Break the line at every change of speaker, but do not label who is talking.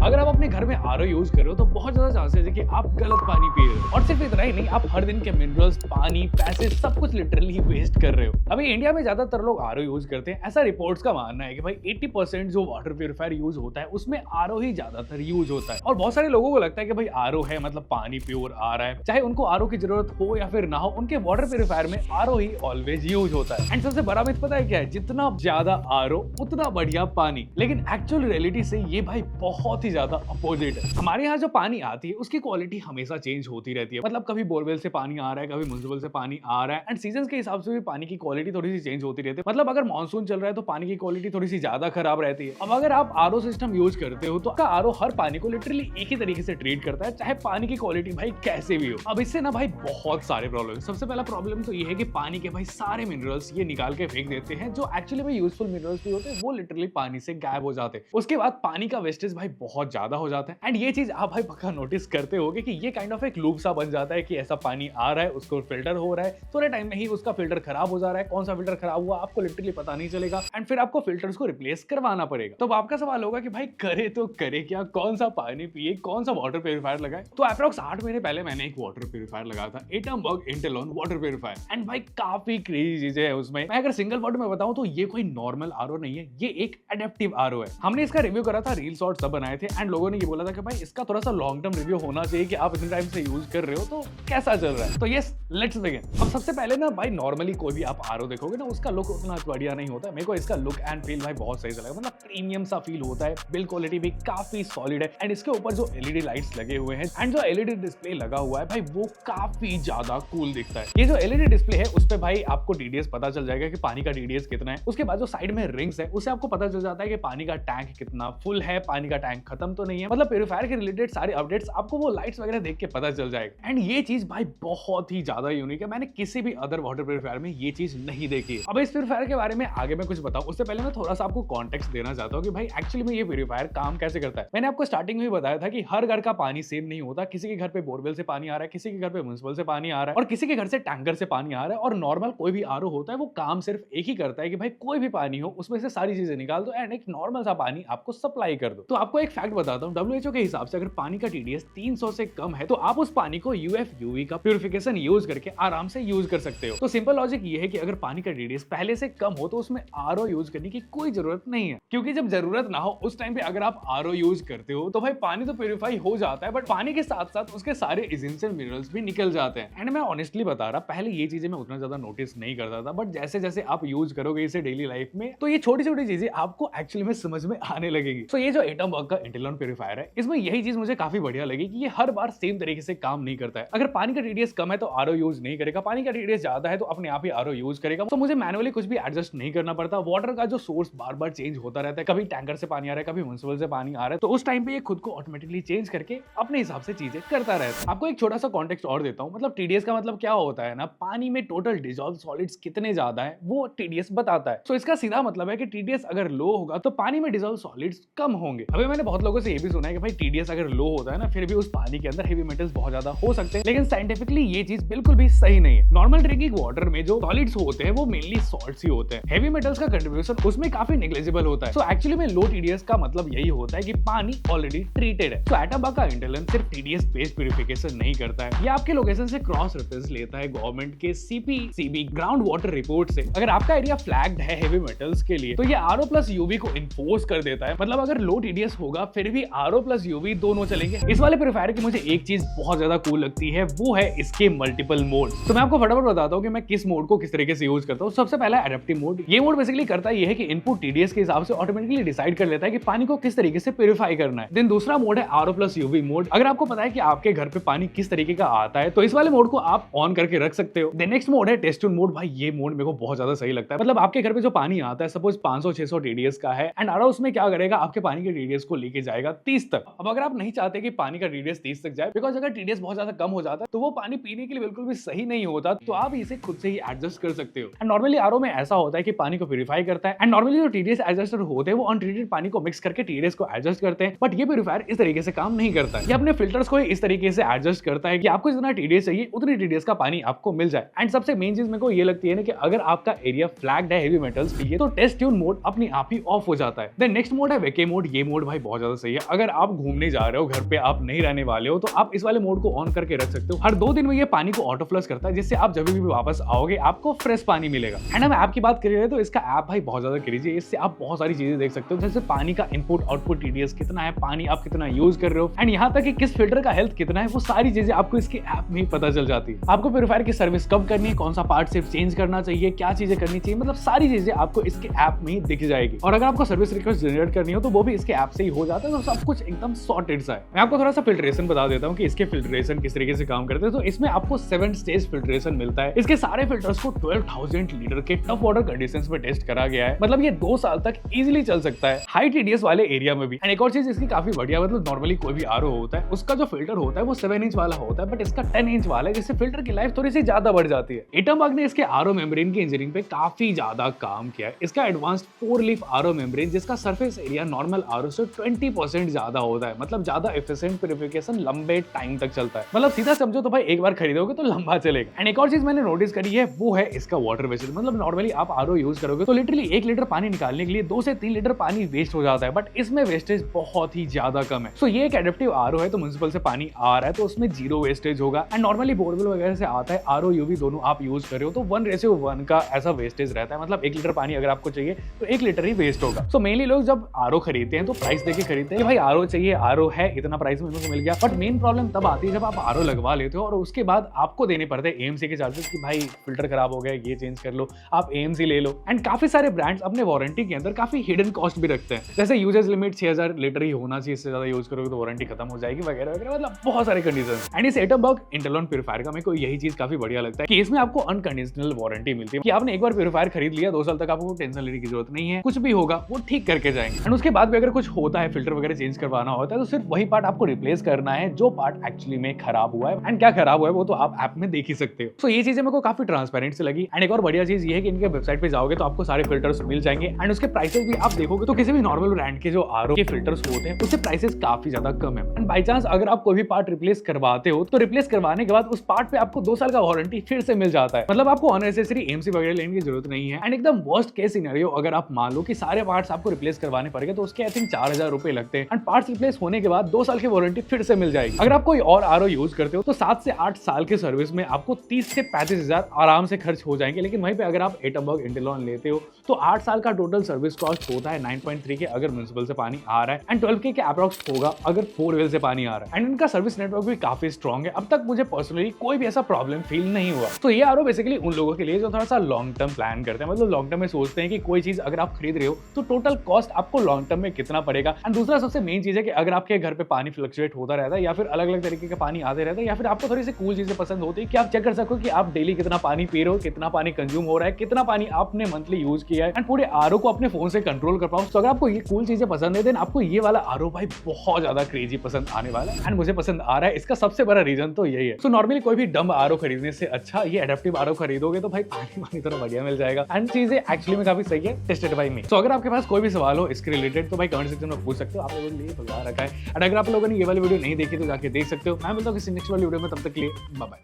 अगर आप अपने घर में आरओ यूज कर रहे हो तो बहुत ज्यादा चांसेस है कि आप गलत पानी पी रहे हो। और सिर्फ इतना ही नहीं, आप हर दिन के मिनरल्स, पानी, पैसे सब कुछ लिटरली वेस्ट कर रहे हो। अभी इंडिया में ज्यादातर लोग आरओ यूज करते हैं। ऐसा रिपोर्ट्स का मानना है कि भाई 80% जो वाटर प्यूरिफायर यूज होता है उसमें आरओ ही ज्यादातर यूज होता है। और बहुत सारे लोगों को लगता है कि भाई आरओ है मतलब पानी प्योर आ रहा है, चाहे उनको आरओ की जरूरत हो या फिर ना हो, उनके वाटर प्यूरिफायर में आरओ ही ऑलवेज यूज होता है। एंड सबसे बड़ा मिथ पता है क्या है? जितना ज्यादा आरओ उतना बढ़िया पानी। लेकिन एक्चुअल रियलिटी से ये भाई बहुत ही ज्यादा अपोजिट है। हमारे यहाँ जो पानी आती है उसकी क्वालिटी हमेशा चेंज होती रहती है। मतलब कभी बोरवेल से पानी आ रहा है, कभी म्युनिसिपल से पानी आ रहा है, एंड सीजन के हिसाब से भी पानी की क्वालिटी थोड़ी सी चेंज होती रहती है। मतलब अगर मानसून चल रहा है तो पानी की क्वालिटी थोड़ी सी ज्यादा खराब रहती है। अब अगर आप आरओ सिस्टम यूज करते हो तो आपका आरओ हर पानी को लिटरली एक ही तरीके से ट्रीट करता है, चाहे पानी की क्वालिटी भाई कैसे भी हो। अब इससे ना भाई बहुत सारे प्रॉब्लम। सबसे पहला प्रॉब्लम तो ये है कि पानी के भाई सारे मिनरल्स ये निकाल के फेंक देते हैं, जो एक्चुअली में यूजफुल मिनरल्स भी होते हैं, वो लिटरली पानी से गायब हो जाते हैं। उसके बाद पानी का वेस्टेज भाई बहुत ज्यादा हो जाता है। एंड ये चीज आप भाई पक्का नोटिस करते होगे कि ये काइंड ऑफ एक लूप सा बन जाता है कि ऐसा पानी आ रहा है, उसको फिल्टर हो रहा है, थोड़े टाइम में ही उसका फिल्टर खराब हो जा रहा है। कौन सा फिल्टर खराब हुआ आपको लिटरली पता नहीं चलेगा, एंड फिर आपको फिल्टर्स को रिप्लेस करवाना पड़ेगा। तो आपका सवाल होगा कि भाई करे तो करे क्या, कौन सा पानी पिए, कौन सा वाटर प्यूरिफायर लगाए? तो अप्रॉक्स 8 महीने पहले मैंने एक वाटर प्यूरिफायर लगाया था, एटमबर्ग इंटेलॉन वाटर प्यूरिफायर। एंड भाई काफी क्रेजी चीजें है उसमें। मैं अगर सिंगल वर्ड में बताऊं तो ये कोई नॉर्मल आरओ नहीं है, ये एक एडेप्टिव आरओ है। हमने इसका रिव्यू करा था, रील शॉर्ट सब बनाए थे, एंड लोगों ने ये बोला था कि भाई इसका थोड़ा सा लॉन्ग टर्म रिव्यू होना चाहिए कि आप इतने टाइम से यूज कर रहे हो तो कैसा चल रहा है। तो यस, लेट्स बिगिन। अब सबसे पहले ना भाई नॉर्मली कोई भी आप आरओ देखोगे ना, उसका लुक उतना बढ़िया नहीं होता है। मेरे को इसका लुक एंड फील भाई बहुत सही लगा। मतलब प्रीमियम सा फील होता है, बिल्ड क्वालिटी भी काफी सॉलिड है, एंड इसके ऊपर जो एलईडी लाइट्स लगे हुए हैं एंड जो एलईडी डिस्प्ले लगा हुआ है भाई वो काफी ज्यादा कूल दिखता है। ये जो एलईडी डिस्प्ले है उस पे भाई आपको टीडीएस पता चल जाएगा कि पानी का टीडीएस कितना है। उसके बाद जो साइड में रिंग्स है उससे आपको पता चल जाता है कि पानी का टैंक कितना फुल है, पानी का टैंक खत्म तो नहीं है। मतलब प्यूरिफायर के रिलेटेड सारे अपडेट्स आपको वो लाइट्स वगैरह देख के पता चल जाएगा। एंड ये चीज भाई बहुत ही ज्यादा यूनिक है, मैंने किसी भी अदर वाटर प्यूरिफायर में ये चीज नहीं देखी है। अब इस प्यूरिफायर के बारे में आगे मैं कुछ बताऊं उससे पहले मैं थोड़ा सा आपको कॉन्टेक्स्ट देना चाहता हूं कि भाई एक्चुअली में ये प्यूरिफायर काम कैसे करता है। मैंने आपको स्टार्टिंग में भी बताया था कि हर घर का पानी सेम नहीं होता। किसी के घर पे बोरवेल से पानी आ रहा है, किसी के घर पे म्युनिसिपल से पानी आ रहा है, और किसी के घर से टैंकर से पानी आ रहा है। और नॉर्मल कोई भी आरओ होता है वो काम सिर्फ एक ही करता है कि भाई कोई भी पानी हो उसमें से सारी चीजें निकाल दो एंड एक नॉर्मल सा पानी आपको सप्लाई कर दो। तो आपको एक फैक्ट बताता हूं, डब्ल्यूएचओ के हिसाब से अगर पानी का टीडीएस 300 से कम है तो आप उस पानी को यूएफयूवी का प्यूरिफिकेशन यूज करके आराम से यूज कर सकते हो। तो सिंपल लॉजिक ये है कि अगर पानी का टीडीएस पहले से कम हो तो उसमें आरओ यूज करने की कोई जरूरत नहीं है, क्योंकि जब जरूरत ना हो उस टाइम पे अगर आप आरओ यूज करते हो तो भाई पानी तो प्यूरिफाई हो जाता है, बट पानी के साथ साथ उसके सारे एसेंशियल मिनरल्स भी निकल जाते हैं। एंड मैं ऑनेस्टली बता रहा, पहले ये चीजें मैं उतना ज्यादा नोटिस नहीं करता था, बट जैसे जैसे आप यूज करोगे इसे डेली लाइफ में तो ये छोटी छोटी चीजें आपको एक्चुअली में समझ में आने लगेगी। तो ये जो एटमबर्ग का इंटेलॉन प्यूरिफायर है इसमें यही चीज मुझे काफी बढ़िया लगी कि ये हर बार सेम तरीके से काम नहीं करता है। अगर पानी का टीडीएस कम है तो आरओ यूज नहीं करेगा, पानी का टीडीएस ज्यादा है तो अपने आप ही आरओ यूज करेगा। तो मुझे मैनुअली कुछ भी एडजस्ट नहीं करना पड़ता। वाटर का जो सोर्स बार बार चेंज होता रहता है, कभी टैंकर से पानी आ रहा है, कभी म्युनिसिपल से पानी आ रहा है, तो उस टाइम पे ये खुद को ऑटोमेटिकली चेंज करके अपने हिसाब से चीजें करता रहता है। आपको एक छोटा सा कॉन्टेक्स्ट और देता हूं। मतलब टीडीएस का मतलब क्या होता है ना, पानी में टोटल डिसॉल्व सॉलिड्स कितने ज्यादा है वो टीडीएस बताता है। तो इसका सीधा मतलब है कि टीडीएस अगर लो होगा तो पानी में डिसॉल्व सॉलिड्स कम होंगे। अभी मैंने बहुत लोगों से ये भी सुना है कि भाई टीडीएस अगर लो होता है ना फिर भी उस पानी के अंदर हेवी मेटल्स बहुत ज्यादा हो सकते हैं, लेकिन साइंटिफिकली ये चीज बिल्कुल भी सही नहीं है। नॉर्मल ड्रिंकिंग वाटर में जो सॉलिड्स होते हैं वो मेनली सॉल्ट्स ही होते हैं। हेवी मेटल्स का कंट्रीब्यूशन उसमें काफी नेग्लिजिबल होता है। सो एक्चुअली में लो टीडीएस का मतलब यही होता है कि पानी ऑलरेडी ट्रीटेड है। तो एटमबर्ग का इंटेलॉन सिर्फ टीडीएस बेस्ड प्यूरिफिकेशन नहीं करता है, ये आपके लोकेशन से क्रॉस रेफरेंस लेता है गवर्नमेंट के सीपीसीबी ग्राउंड वाटर रिपोर्ट से। अगर आपका एरिया फ्लैग्ड है हेवी मेटल्स के लिए तो ये आरओ प्लस यूवी को इन्फोर्स कर देता है। मतलब अगर लो टीडीएस होगा फिर भी आरओ प्लस यूवी दोनों चलेंगे। इस वाले प्यूरिफायर की मुझे एक चीज बहुत ज्यादा कूल लगती है, वो है इसके मल्टीपल मोड। तो मैं आपको फटाफट बताता हूँ कि मैं किस मोड को किस तरीके से यूज करता हूँ। सबसे पहला एडेप्टिव मोड। ये मोड बेसिकली करता है ये है कि इनपुट टीडीएस के हिसाब से ऑटोमेटिकली डिसाइड कर लेता है कि पानी को किस तरीके से प्यूरिफाई करना है। देन दूसरा मोड है आरओ प्लस यूवी मोड। अगर आपको पता है कि आपके घर पे पानी किस तरीके का आता है तो इस वाले मोड को आप ऑन करके रख सकते हो। देन नेक्स्ट मोड है टेस्ट ट्यून मोड। भाई ये मोड मेरे को बहुत ज्यादा सही लगता है। मतलब आपके घर पे जो पानी आता है सपोज 500-600 टीडीएस का है, एंड आरओ उसमें क्या करेगा, आपके पानी के टीडीएस को लेके जाएगा 30 तक। अब अगर आप नहीं चाहते कि पानी का टीडीएस 30 तक जाए, बिकॉज अगर टीडीएस बहुत ज्यादा कम हो जाता है तो वो पानी पीने के लिए बिल्कुल भी सही नहीं होता, तो आप इसे खुद से ही एडजस्ट कर सकते हो। एंड नॉर्मली आरओ में ऐसा होता है कि पानी को प्यूरिफाई करता है, एंड नॉर्मली जो टीडीएस एडजस्टर होते हैं वो अनट्रीटेड पानी को मिक्स करके टीडीएस को एडजस्ट करते हैं, बट ये प्यूरिफायर इस तरीके से काम नहीं करता है। ये अपने फिल्टर्स को इस तरीके से एडजस्ट करता है कि आपको जितना टीडीएस चाहिए उतनी टीडीएस का पानी आपको मिल जाए। एंड सबसे मेन चीज मेरे को ये लगती है ना कि अगर आपका एरिया फ्लैग्ड है हेवी मेटल्स के लिए तो टेस्ट ट्यून मोड अपने आप ही ऑफ हो जाता है। देन नेक्स्ट मोड है वेके मोड। ये मोड भाई बहुत ज्यादा ज्यादा सही है। अगर आप घूमने जा रहे हो, घर पे आप नहीं रहने वाले हो, तो आप इस वाले मोड को ऑन करके रख सकते हो। हर 2 दिन में ये पानी को ऑटो फ्लश करता है, जिससे आप जब भी वापस आओगे आपको फ्रेश पानी मिलेगा। एंड हम ऐप की बात कर रहे हैं तो इसका ऐप भाई बहुत ज्यादा क्रेजी है। इससे आप बहुत सारी चीजें देख सकते हो, जैसे पानी का इनपुट आउटपुट टीडीएस कितना है, पानी आप कितना यूज कर रहे हो, एंड यहाँ तक कि किस फिल्टर का हेल्थ कितना है, वो सारी चीजें आपको इसके ऐप में ही पता चल जाती है। आपको प्यूरीफायर की सर्विस कब करनी है, कौन सा पार्ट सिर्फ चेंज करना चाहिए, क्या चीजें करनी चाहिए, मतलब सारी चीजें आपको इसके ऐप में ही दिख जाएगी। और अगर आपको सर्विस रिक्वेस्ट जनरेट करनी हो तो वो भी इसके ऐप से ही हो जाता है, तो सब कुछ एकदम सॉर्टेड सा है। मैं आपको थोड़ा सा फिल्ट्रेशन बता देता हूँ कि इसके फिल्ट्रेशन किस तरीके से काम करते हैं। तो इसमें आपको 7 स्टेज फिल्ट्रेशन मिलता है। इसके सारे फिल्टर्स को 12,000 लीटर के टफ वाटर कंडीशंस में टेस्ट करा गया है, मतलब ये 2 साल तक इजीली चल सकता है हाई टीडीएस वाले एरिया में भी। एंड एक और चीज इसकी काफी बढ़िया, मतलब नॉर्मली कोई भी आरओ होता है उसका जो फिल्टर होता है वो 7 इंच वाला होता है, बट इसका 10 इंच वाला है, जिससे फिल्टर की लाइफ थोड़ी सी ज्यादा बढ़ जाती है। एटमबग ने इसके आरओ मेम्ब्रेन की इंजीनियरिंग पे काफी ज्यादा काम किया है। इसका एडवांस्ड 4 लीफ आरओ मेम्ब्रेन, जिसका सरफेस एरिया नॉर्मल आरओ से 20% ज्यादा होता है, मतलब ज्यादा एफिशिएंट प्यूरिफिकेशन लंबे टाइम तक चलता है। मतलब सीधा समझो तो भाई एक बार खरीदोगे तो लंबा चलेगा। एंड एक और चीज मैंने नोटिस करी है वो है इसका वाटर वेस्टेज। मतलब नॉर्मली आप आरओ यूज करोगे तो लिटरली 1 लीटर पानी निकालने के लिए 2 से 3 लीटर पानी वेस्ट हो जाता है, बट इसमें वेस्टेज बहुत ही ज्यादा कम है। सो ये एक एडेप्टिव आरओ है, तो म्युनिसिपल से पानी आ रहा है तो उसमें 0 वेस्टेज होगा। एंड नॉर्मली बोरवेल वगैरह से आता है आरओ यूवी दोनों आप यूज कर रहे हो तो 1:1 का ऐसा वेस्टेज रहता है। मतलब 1 लीटर पानी अगर आपको चाहिए तो 1 लीटर ही वेस्ट होगा। सो मेनली लोग जब आरओ खरीदते हैं तो प्राइस देके खरीदते हैं कि भाई आरओ चाहिए, आरओ है, इतना प्राइस में मेरे को मिल गया। बट मेन प्रॉब्लम तब आती है जब आप आरओ लगवा लेते हो और उसके बाद आपको देने पड़ते हैं एएमसी के चार्जेस कि भाई फिल्टर खराब हो गया, ये चेंज कर लो, आप एएमसी ले लो। एंड काफी सारे ब्रांड्स अपने वारंटी के अंदर काफी हिडन कॉस्ट भी रखते हैं, जैसे यूजेज लिमिट 6000 लीटर ही होना चाहिए, इससे ज्यादा यूज करोगे तो वारंटी खत्म हो जाएगी वगैरह वगैरह, मतलब बहुत सारे कंडीशन। एंड इस एटमबग इंटरलॉन प्यूरीफायर का मेरे को यही चीज काफी बढ़िया लगता है कि इसमें आपको अनकंडीशनल वारंटी मिलती है कि आपने एक बार प्यूरीफायर खरीद लिया 2 साल तक आपको टेंशन लेने की जरूरत नहीं है, कुछ भी होगा वो ठीक करके जाएंगे। एंड उसके बाद भी अगर कुछ होता है, फिल्टर वगैरह चेंज करवाना होता है तो सिर्फ वही पार्ट आपको रिप्लेस करना है जो पार्ट एक्चुअली में खराब हुआ है। एंड क्या खराब हुआ है वो तो आप ऐप में देख ही सकते हो। सो ये चीजें मेरे को काफी ट्रांसपेरेंट से लगी। एंड एक और बढ़िया चीज ये है कि इनके वेबसाइट पे जाओगे तो आपको सारे फिल्टर्स मिल जाएंगे एंड उसके प्राइसेस भी आप देखोगे तो किसी भी नॉर्मल ब्रांड के जो आरओ के फिल्टर्स होते हैं उससे प्राइसेस काफी ज्यादा कम है। एंड बाई चांस अगर आप कोई भी पार्ट रिप्लेस करवाते हो तो रिप्लेस करवाने के बाद उस पार्ट पे आपको 2 साल का वारंटी फिर से मिल जाता है। मतलब आपको अननेसेसरी एएमसी वगैरह लेने की जरूरत नहीं है। एंड एकदम वर्स्ट केस सिनेरियो अगर आप मान लो कि सारे पार्ट्स आपको रिप्लेस करवाने पड़ेंगे तो उसके आई थिंक 4000 रुपए लगते हैं। एंड पार्ट्स रिप्लेस होने के बाद 2 साल की वारंटी फिर से मिल जाएगी। अगर आप कोई और आरओ यूज करते हो तो 7 से 8 साल की सर्विस में आपको 30 से 35,000 आराम से खर्च हो जाएंगे। लेकिन वहीं पे अगर आप एटमबग इंटरलॉन लेते हो तो 8 साल का टोटल सर्विस कॉस्ट होता है 9.3 के अगर म्युनिसिपल से पानी आ रहा है, एंड 12 के अप्रॉक्स होगा अगर 4 वेल से पानी आ रहा है। एंड इनका सर्विस नेटवर्क भी काफी स्ट्रॉन्ग है। अब तक मुझे पर्सनली कोई भी ऐसा प्रॉब्लम फील नहीं हुआ। तो ये आरओ बेसिकली उन लोगों के लिए जो थोड़ा सा लॉन्ग टर्म प्लान करते हैं, मतलब लॉन्ग टर्म में सोचते हैं कि कोई चीज अगर आप खरीद रहे हो तो टोटल कॉस्ट आपको लॉन्ग टर्म में कितना पड़ेगा। एंड दूसरा सबसे मेन चीज है कि अगर आपके घर पे पानी फ्लक्चुएट होता रहता है या फिर अलग अलग तरीके का पानी आते रहता है या फिर आपको थोड़ी सी कूल चीजें पसंद होती है कि आप चेक कर सको कि आप डेली कितना पानी पी रहे हो, कितना पानी कंज्यूम हो रहा है, कितना पानी आपने मंथली यूज किया है, एंड पूरे आरओ को अपने फोन से कंट्रोल कर पाओ। तो अगर आपको ये कूल चीजें पसंद है देन आपको ये वाला आरओ भाई बहुत ज्यादा क्रेजी पसंद आने वाला है। एंड मुझे पसंद आ रहा है, इसका सबसे बड़ा रीजन तो यही है। सो नॉर्मली कोई भी डम आरओ खरीदने से अच्छा ये एडेप्टिव आरओ खरीदोगे तो भाई पानी थोड़ा बढ़िया मिल जाएगा। एंड चीजें एक्चुअली में काफी सही है, टेस्टेड बाय मी। सो अगर आपके पास कोई भी सवाल हो इसके रिलेटेड तो भाई कमेंट सेक्शन में पूछ सकते हो, आप लोगों ने लिए भगा रखा है। एंड अगर आप लोगों ने ये वाली वीडियो नहीं देखी तो जाके देख सकते हो। मैं बोलता हूँ किसी नेक्स्ट वाली वीडियो में, तब तक के लिए बाय बाय।